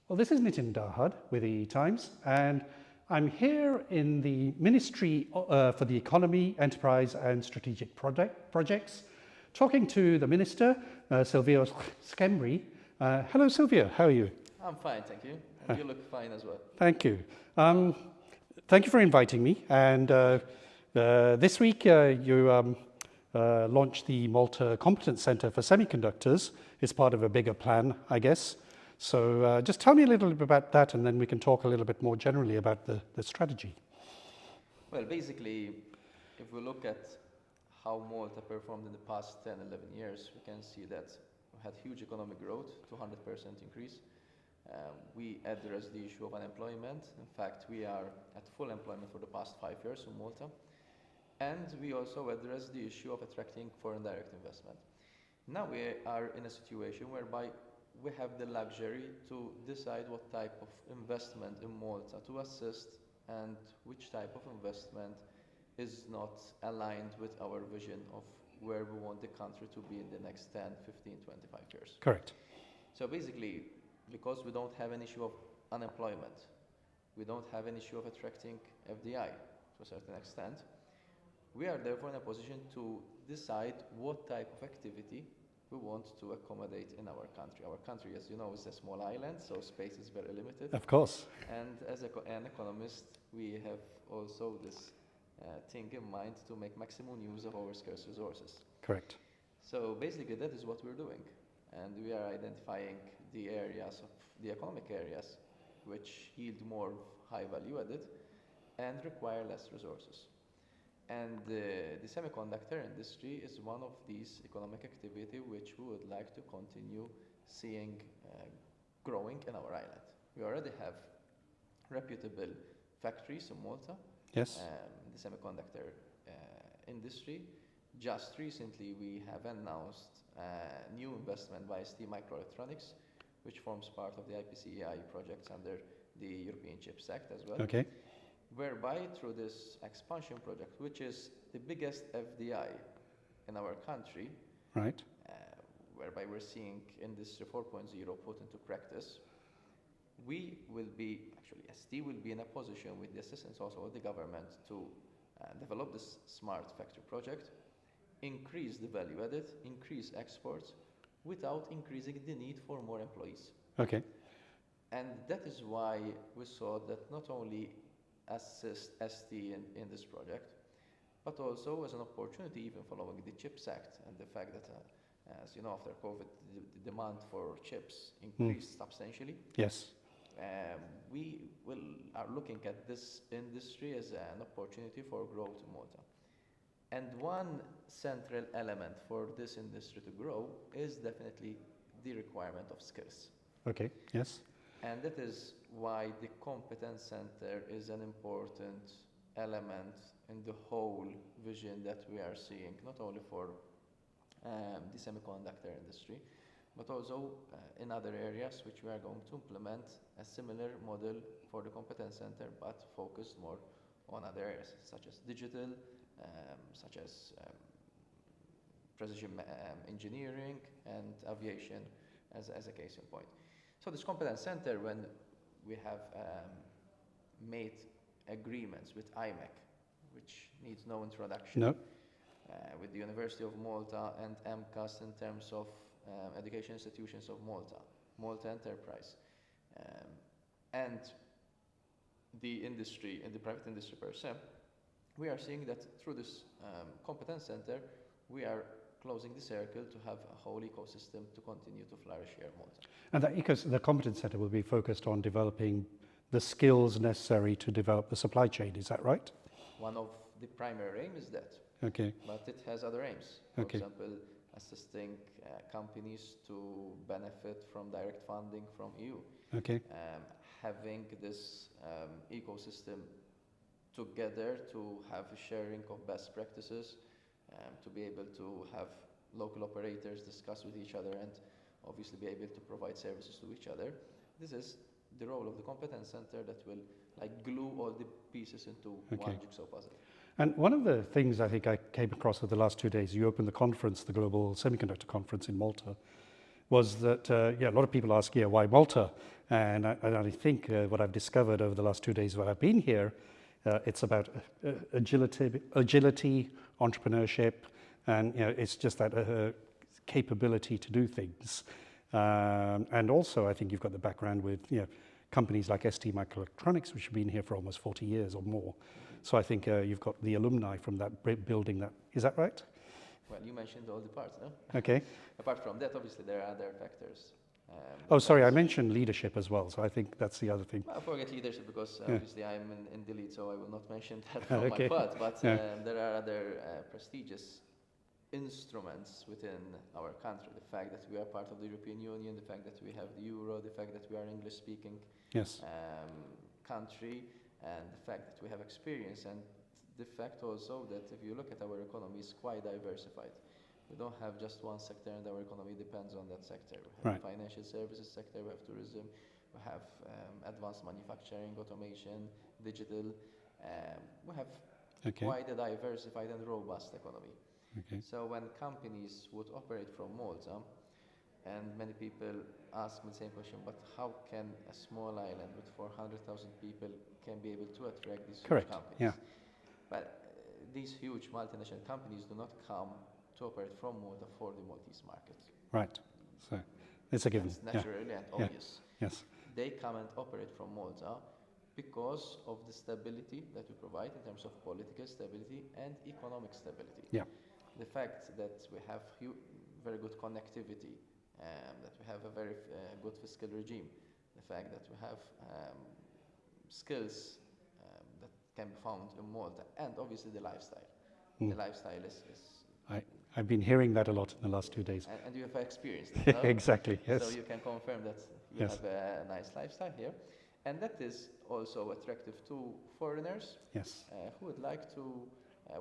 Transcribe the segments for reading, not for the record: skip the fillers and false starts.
Well, this is Nitin Dahad with the Times, and I'm here in the Ministry for the Economy, Enterprise and Strategic Projects, talking to the Minister, Silvio Schembri. Hello, Silvio. How are you? I'm fine, thank you. And you look fine as well. Thank you. Thank you for inviting me. And this week you launched the Malta Competence Centre for Semiconductors. It's part of a bigger plan, I guess. So just tell me a little bit about that, and then we can talk a little bit more generally about the strategy. Well, basically, if we look at how Malta performed in the past 10, 11 years, we can see that we had huge economic growth, 200% increase. We addressed the issue of unemployment. In fact, we are at full employment for the past 5 years in Malta. And we also addressed the issue of attracting foreign direct investment. Now we are in a situation whereby we have the luxury to decide what type of investment in Malta to assist and which type of investment is not aligned with our vision of where we want the country to be in the next 10, 15, 25 years. Correct. So basically, because we don't have an issue of unemployment, we don't have an issue of attracting FDI to a certain extent, we are therefore in a position to decide what type of activity we want to accommodate in our country. Our country, as you know, is a small island, so space is very limited. Of course. And as an economist, we have also this thing in mind to make maximum use of our scarce resources. Correct. So basically, that is what we're doing. And we are identifying the areas of the economic areas which yield more high value added and require less resources. And the semiconductor industry is one of these economic activity which we would like to continue seeing growing in our island. We already have reputable factories in Malta. Yes. The semiconductor industry. Just recently we have announced new investment by ST Microelectronics, which forms part of the IPCEI projects under the European Chips Act as well. Okay. Whereby through this expansion project, which is the biggest FDI in our country, right, whereby we're seeing Industry 4.0 put into practice, we will be, actually ST will be in a position with the assistance also of the government to develop this smart factory project, increase the value added, increase exports, without increasing the need for more employees. Okay. And that is why we saw that not only assist ST in this project, but also as an opportunity, even following the CHIPS Act and the fact that, as you know, after COVID, the demand for chips increased substantially. Yes. We are looking at this industry as an opportunity for growth in Malta. And one central element for this industry to grow is definitely the requirement of skills. Okay, yes. And that is why the Competence Centre is an important element in the whole vision that we are seeing, not only for the semiconductor industry, but also in other areas which we are going to implement a similar model for the Competence Centre, but focused more on other areas, such as digital, such as precision engineering and aviation as a case in point. So this Competence Centre, when we have made agreements with IMEC, which needs no introduction, no. With the University of Malta and MCAS in terms of education institutions of Malta, Malta Enterprise, and the industry and the private industry per se, we are seeing that through this Competence Centre, we are closing the circle to have a whole ecosystem to continue to flourish here in Malta. And the Competence Centre will be focused on developing the skills necessary to develop the supply chain, is that right? One of the primary aims is that. Okay. But it has other aims. For example, assisting companies to benefit from direct funding from EU. Okay. Having this ecosystem together to have a sharing of best practices, to be able to have local operators discuss with each other and obviously be able to provide services to each other. This is the role of the Competence Centre that will glue all the pieces into one jigsaw puzzle. And one of the things I think I came across over the last 2 days, you opened the conference, the Global Semiconductor Conference in Malta, was that, yeah, a lot of people ask, yeah, why Malta? And I think what I've discovered over the last 2 days while I've been here, it's about agility, entrepreneurship, and it's just that capability to do things. And also, I think you've got the background with companies like ST Microelectronics, which have been here for almost 40 years or more. So I think you've got the alumni from that building. Is that right? Well, you mentioned all the parts, no? Okay. Apart from that, obviously, there are other factors. Oh, sorry, I mentioned leadership as well, so I think that's the other thing. I forget leadership because obviously I'm in the lead, so I will not mention that from Okay. my part. But there are other prestigious instruments within our country. The fact that we are part of the European Union, the fact that we have the euro, the fact that we are an English-speaking country, and the fact that we have experience, and the fact also that if you look at our economy, it's quite diversified. We don't have just one sector, and our economy depends on that sector. We have the financial services sector, we have tourism, we have advanced manufacturing, automation, digital. We have quite a diversified and robust economy. So when companies would operate from Malta, and many people ask me the same question, but how can a small island with 400,000 people can be able to attract these huge companies? Yeah. But these huge multinational companies do not come to operate from Malta for the Maltese market. Right. So it's a given. It's naturally and obvious. Yes. They come and operate from Malta because of the stability that we provide in terms of political stability and economic stability. Yeah. The fact that we have very good connectivity, that we have a very good fiscal regime, the fact that we have skills that can be found in Malta, and obviously the lifestyle. The lifestyle is I've been hearing that a lot in the last 2 days. And you have experienced it, no? Exactly, yes. So you can confirm that you have a nice lifestyle here. And that is also attractive to foreigners who would like to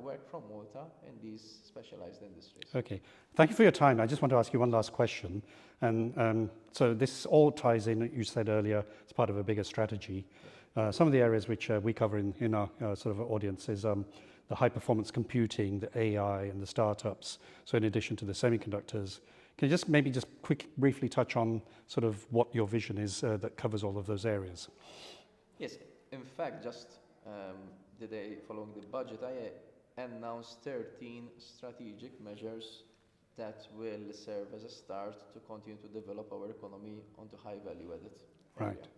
work from Malta in these specialized industries. Okay, thank you for your time. I just want to ask you one last question. And so this all ties in, you said earlier, it's part of a bigger strategy. Some of the areas which we cover in our sort of audience is the high-performance computing, the AI, and the startups. So in addition to the semiconductors, can you just maybe briefly touch on sort of what your vision is that covers all of those areas? Yes, in fact, just the day following the budget, I announced 13 strategic measures that will serve as a start to continue to develop our economy onto high value-added area. Right.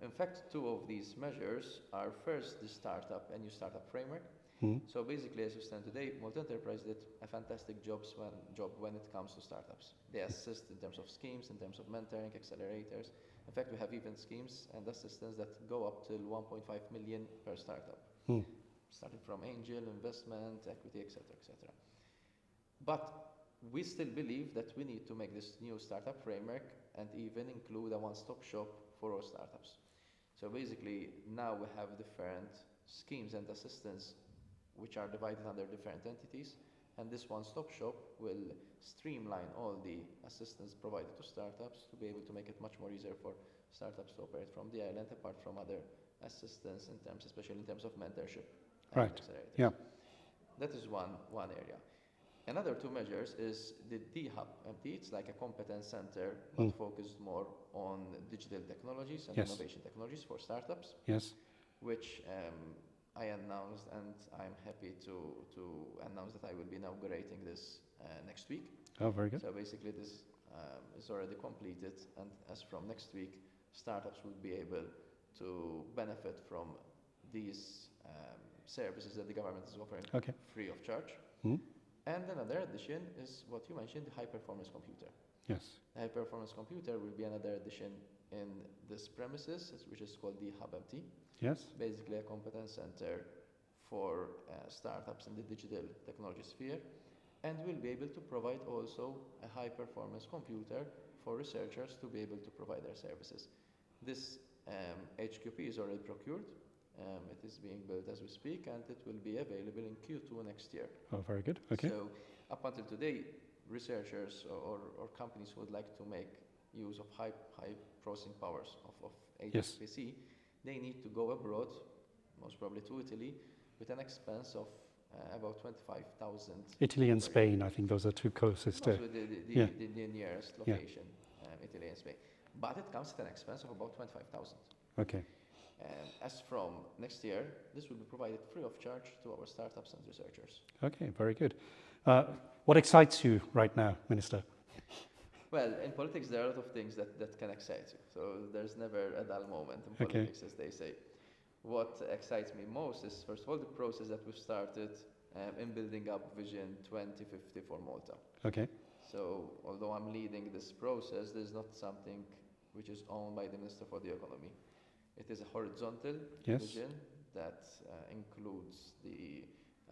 In fact, 2 of these measures are first the startup and new startup framework. So basically, as we stand today, Malta Enterprise did a fantastic job when it comes to startups. They assist in terms of schemes, in terms of mentoring, accelerators. In fact, we have even schemes and assistance that go up till 1.5 million per startup, starting from angel, investment, equity, etc., etc. But we still believe that we need to make this new startup framework and even include a one-stop shop for our startups. So basically, now we have different schemes and assistance which are divided under different entities, and this one-stop shop will streamline all the assistance provided to startups to be able to make it much more easier for startups to operate from the island, apart from other assistance in terms, especially in terms of mentorship. Right. Yeah. That is one area. Another 2 measures is the D-Hub. It's like a competence center, but focused more on digital technologies and innovation technologies for startups. Yes. Which I announced, and I'm happy to announce that I will be inaugurating this next week. Oh, very good. So basically, this is already completed, and as from next week, startups will be able to benefit from these services that the government is offering free of charge. And another addition is what you mentioned, the high-performance computer. Yes. The high-performance computer will be another addition in this premises, which is called the Hub MT. Yes. Basically a competence center for startups in the digital technology sphere. And we'll be able to provide also a high-performance computer for researchers to be able to provide their services. This HQP is already procured. It is being built as we speak, and it will be available in Q2 next year. Oh, very good. Okay. So up until today, researchers or companies who would like to make use of high processing powers of HPC, they need to go abroad, most probably to Italy, with an expense of about 25,000. Italy and Spain, I think those are two closest. Also yeah. the nearest Yeah. location, Italy and Spain. But it comes at an expense of about 25,000. Okay. As from next year, this will be provided free of charge to our startups and researchers. Okay, very good. What excites you right now, Minister? Well, in politics, there are a lot of things that can excite you. So there's never a dull moment in politics, as they say. What excites me most is, first of all, the process that we've started in building up Vision 2050 for Malta. Okay. So although I'm leading this process, there's not something which is owned by the Minister for the Economy. It is a horizontal vision that includes the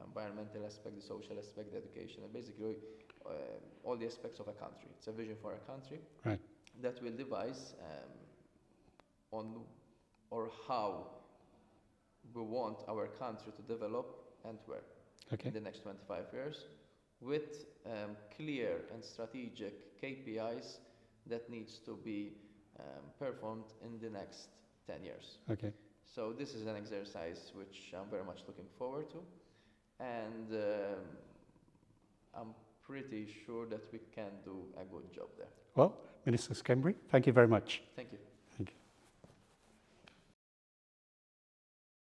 environmental aspect, the social aspect, the education, and basically all the aspects of a country. It's a vision for a country that will devise on or how we want our country to develop and where in the next 25 years, with clear and strategic KPIs that needs to be performed in the next 10 years. Okay. So this is an exercise which I'm very much looking forward to, and I'm pretty sure that we can do a good job there. Well, Minister Schembri, thank you very much. Thank you.